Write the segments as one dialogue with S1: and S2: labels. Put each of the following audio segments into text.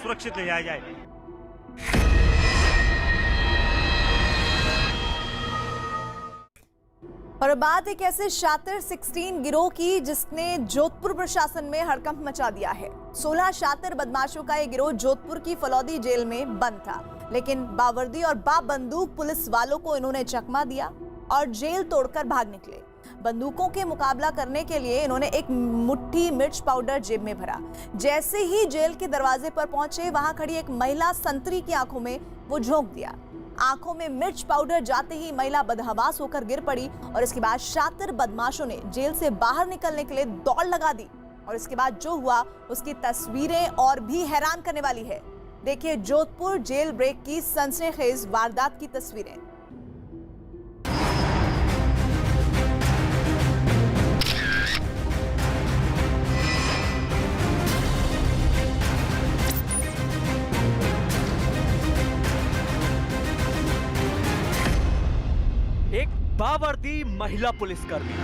S1: सुरक्षित ले जाया जाए।
S2: और बात एक ऐसे शातिर 16 गिरोह की जिसने जोधपुर प्रशासन में हड़कंप मचा दिया है। 16 शातिर बदमाशों का ये गिरोह जोधपुर की फलौदी जेल में बंद था, लेकिन बावर्दी और बाबंदूक पुलिस वालों को इन्होंने चकमा दिया और जेल तोड़कर भाग निकले। बंदूकों के मुकाबला करने के लिए इन्होंने एक मुट्ठी मिर्च पाउडर जेब में भरा। जैसे ही जेल के दरवाजे पर पहुंचे, वहां खड़ी एक महिला संतरी की आंखों में वो झोंक दिया। आंखों में मिर्च पाउडर जाते ही महिला बदहवास होकर गिर पड़ी और इसके बाद शातिर बदमाशों ने जेल से बाहर निकलने के लिए दौड़ लगा दी। और इसके बाद जो हुआ उसकी तस्वीरें और भी हैरान करने वाली है। देखिए जोधपुर जेल ब्रेक की सनसनीखेज वारदात की तस्वीरें।
S3: एक बावर्दी महिला पुलिसकर्मी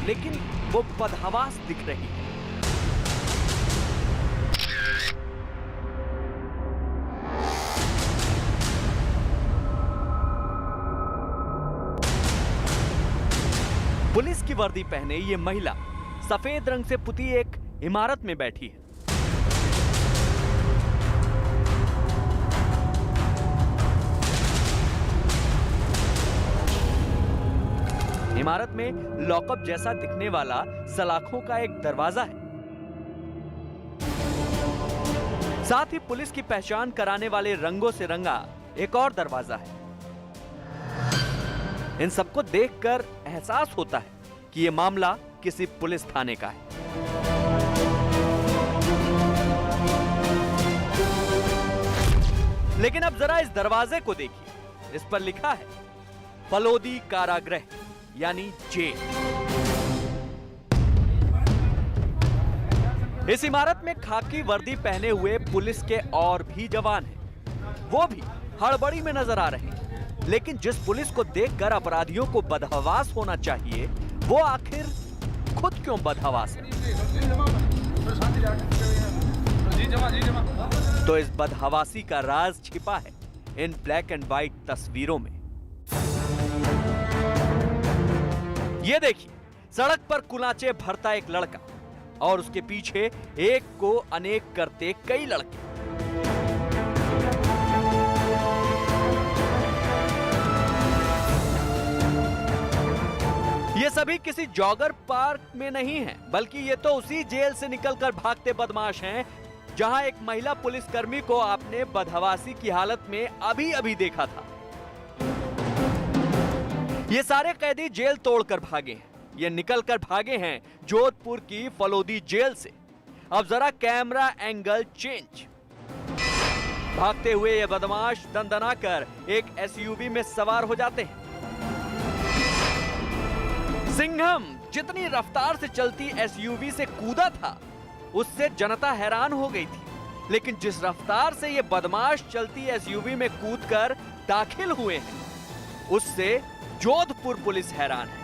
S3: लेकिन वो बदहवास दिख रही है। पुलिस की वर्दी पहने ये महिला सफेद रंग से पुती एक इमारत में बैठी है। इमारत में लॉकअप जैसा दिखने वाला सलाखों का एक दरवाजा है। साथ ही पुलिस की पहचान कराने वाले रंगों से रंगा एक और दरवाजा है। इन सबको देखकर एहसास होता है कि यह मामला किसी पुलिस थाने का है। लेकिन अब जरा इस दरवाजे को देखिए। इस पर लिखा है फलोदी कारागृह यानी जेल। इस इमारत में खाकी वर्दी पहने हुए पुलिस के और भी जवान हैं। वो भी हड़बड़ी में नजर आ रहे हैं। लेकिन जिस पुलिस को देखकर अपराधियों को बदहवास होना चाहिए, वो आखिर खुद क्यों बदहवास है? तो इस बदहवासी का राज छिपा है इन ब्लैक एंड व्हाइट तस्वीरों में। ये देखिए, सड़क पर कुलाचे भरता एक लड़का और उसके पीछे एक को अनेक करते कई लड़के। ये सभी किसी जॉगर पार्क में नहीं हैं, बल्कि ये तो उसी जेल से निकलकर भागते बदमाश हैं जहां एक महिला पुलिसकर्मी को आपने बदहवासी की हालत में अभी अभी देखा था। ये सारे कैदी जेल तोड़कर भागे हैं। ये निकलकर भागे हैं जोधपुर की फलोदी जेल से। अब जरा कैमरा एंगल चेंज। भागते हुए ये बदमाश दंदनाकर एक एसयूवी में सवार हो जाते हैं। सिंघम जितनी रफ्तार से चलती एसयूवी से कूदा था, उससे जनता हैरान हो गई थी। लेकिन जिस रफ्तार से ये बदमाश चलती एसयूवी में कूदकर दाखिल हुए हैं, उससे जोधपुर पुलिस हैरान है।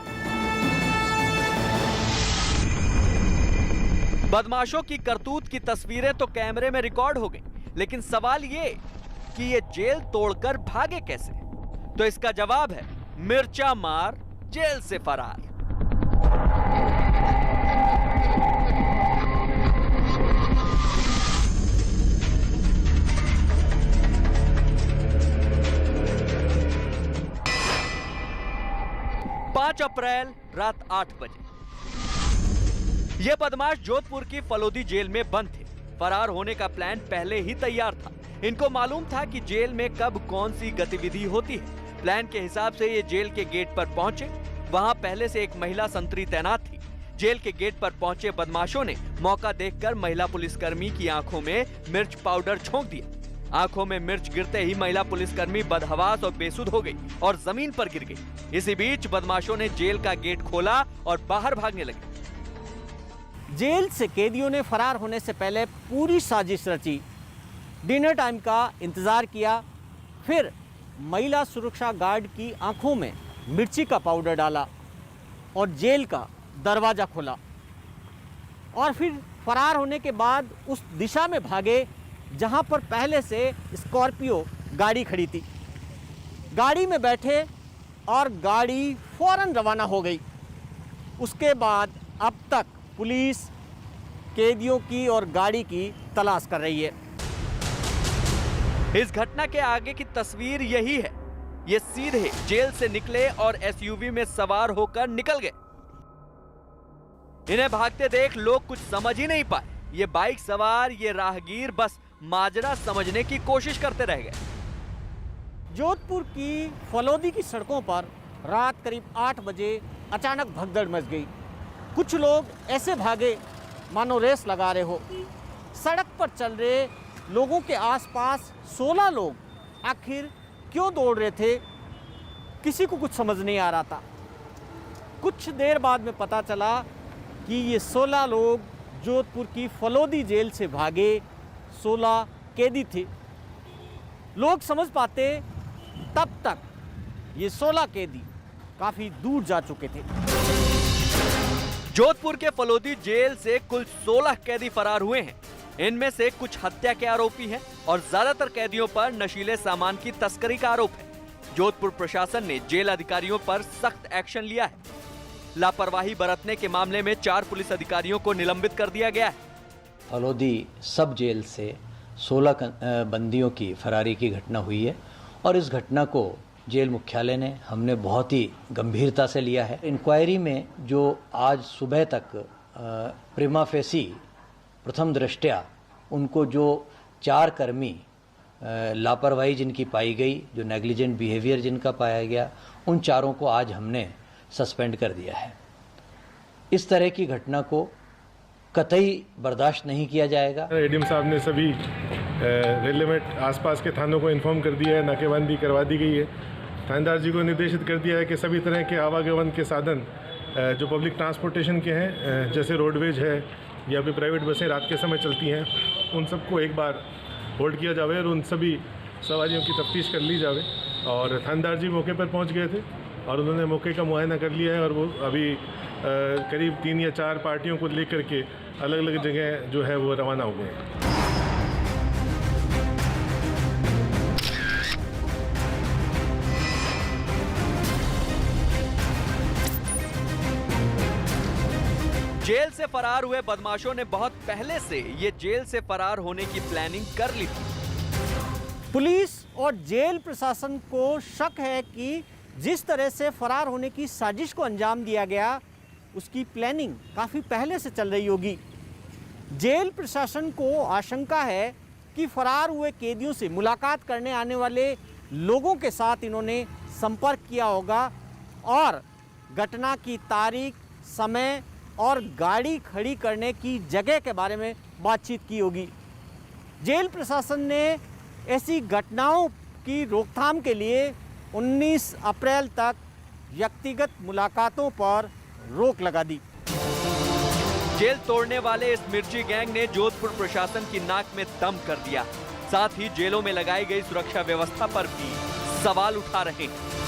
S3: बदमाशों की करतूत की तस्वीरें तो कैमरे में रिकॉर्ड हो गई, लेकिन सवाल ये कि ये जेल तोड़कर भागे कैसे? तो इसका जवाब है मिर्चा मार जेल से फरार। अप्रैल रात 8 बजे ये बदमाश जोधपुर की फलोदी जेल में बंद थे। फरार होने का प्लान पहले ही तैयार था। इनको मालूम था कि जेल में कब कौन सी गतिविधि होती है। प्लान के हिसाब से ये जेल के गेट पर पहुंचे। वहां पहले से एक महिला संतरी तैनात थी। जेल के गेट पर पहुंचे बदमाशों ने मौका देखकर महिला पुलिसकर्मी की आंखों में मिर्च पाउडर छोंक दिया। आंखों में मिर्च गिरते ही महिला पुलिसकर्मी बदहवास और बेसुध हो गई और जमीन पर गिर गई। इसी बीच बदमाशों ने जेल का गेट खोला और बाहर भागने लगे।
S4: जेल से कैदियों ने फरार होने से पहले पूरी साजिश रची। डिनर टाइम का इंतजार किया, फिर महिला सुरक्षा गार्ड की आंखों में मिर्ची का पाउडर डाला और जेल का दरवाज़ा खोला और फिर फरार होने के बाद उस दिशा में भागे जहां पर पहले से स्कॉर्पियो गाड़ी खड़ी थी। गाड़ी में बैठे और गाड़ी फौरन रवाना हो गई। उसके बाद अब तक पुलिस कैदियों की और गाड़ी की तलाश कर रही है।
S3: इस घटना के आगे की तस्वीर यही है। ये सीधे जेल से निकले और एसयूवी में सवार होकर निकल गए। इन्हें भागते देख लोग कुछ समझ ही नहीं पाए। ये बाइक सवार, ये राहगीर बस माजरा समझने की कोशिश करते रह गए।
S4: जोधपुर की फलौदी की सड़कों पर रात करीब 8 बजे अचानक भगदड़ मच गई। कुछ लोग ऐसे भागे मानो रेस लगा रहे हो। सड़क पर चल रहे लोगों के आसपास 16 लोग आखिर क्यों दौड़ रहे थे, किसी को कुछ समझ नहीं आ रहा था। कुछ देर बाद में पता चला कि ये 16 लोग जोधपुर की फलौदी जेल से भागे 16 कैदी थे। लोग समझ पाते तब तक ये 16 कैदी काफी दूर जा चुके थे।
S3: जोधपुर के फलौदी जेल से कुल 16 कैदी फरार हुए हैं। इनमें से कुछ हत्या के आरोपी हैं और ज्यादातर कैदियों पर नशीले सामान की तस्करी का आरोप है। जोधपुर प्रशासन ने जेल अधिकारियों पर सख्त एक्शन लिया है। लापरवाही बरतने के मामले में 4 पुलिस अधिकारियों को निलंबित कर दिया गया है।
S1: फलौदी सब जेल से 16 बंदियों की फरारी की घटना हुई है और इस घटना को जेल मुख्यालय ने हमने बहुत ही गंभीरता से लिया है। इंक्वायरी में जो आज सुबह तक प्रिमा फेसी प्रथम दृष्टया उनको जो 4 कर्मी लापरवाही जिनकी पाई गई, जो नेग्लिजेंट बिहेवियर जिनका पाया गया, उन 4 को आज हमने सस्पेंड कर दिया है। इस तरह की घटना को कतई बर्दाश्त नहीं किया जाएगा।
S5: एडीएम साहब ने सभी रेलेवेंट आसपास के थानों को इन्फॉर्म कर दिया है, नाकेबंदी करवा दी गई है। थानेदार जी को निर्देशित कर दिया है कि सभी तरह के आवागमन के साधन जो पब्लिक ट्रांसपोर्टेशन के हैं, जैसे रोडवेज है या फिर प्राइवेट बसें रात के समय चलती हैं, उन सबको एक बार होल्ड किया जावे और उन सभी सवारियों की तफ्तीश कर ली जावे। और थानेदार जी मौके पर पहुंच गए थे और उन्होंने मौके का मुआयना कर लिया है और वो अभी करीब 3 या 4 पार्टियों को लेकर के अलग अलग जगह जो है वो रवाना हो गए हैं।
S3: जेल से फरार हुए बदमाशों ने बहुत पहले से ये जेल से फरार होने की प्लानिंग कर ली थी।
S4: पुलिस और जेल प्रशासन को शक है कि जिस तरह से फरार होने की साजिश को अंजाम दिया गया, उसकी प्लानिंग काफ़ी पहले से चल रही होगी। जेल प्रशासन को आशंका है कि फरार हुए कैदियों से मुलाकात करने आने वाले लोगों के साथ इन्होंने संपर्क किया होगा और घटना की तारीख, समय और गाड़ी खड़ी करने की जगह के बारे में बातचीत की होगी। जेल प्रशासन ने ऐसी घटनाओं की रोकथाम के लिए 19 अप्रैल तक व्यक्तिगत मुलाकातों पर रोक लगा दी।
S3: जेल तोड़ने वाले इस मिर्ची गैंग ने जोधपुर प्रशासन की नाक में दम कर दिया। साथ ही जेलों में लगाई गई सुरक्षा व्यवस्था पर भी सवाल उठा रहे हैं।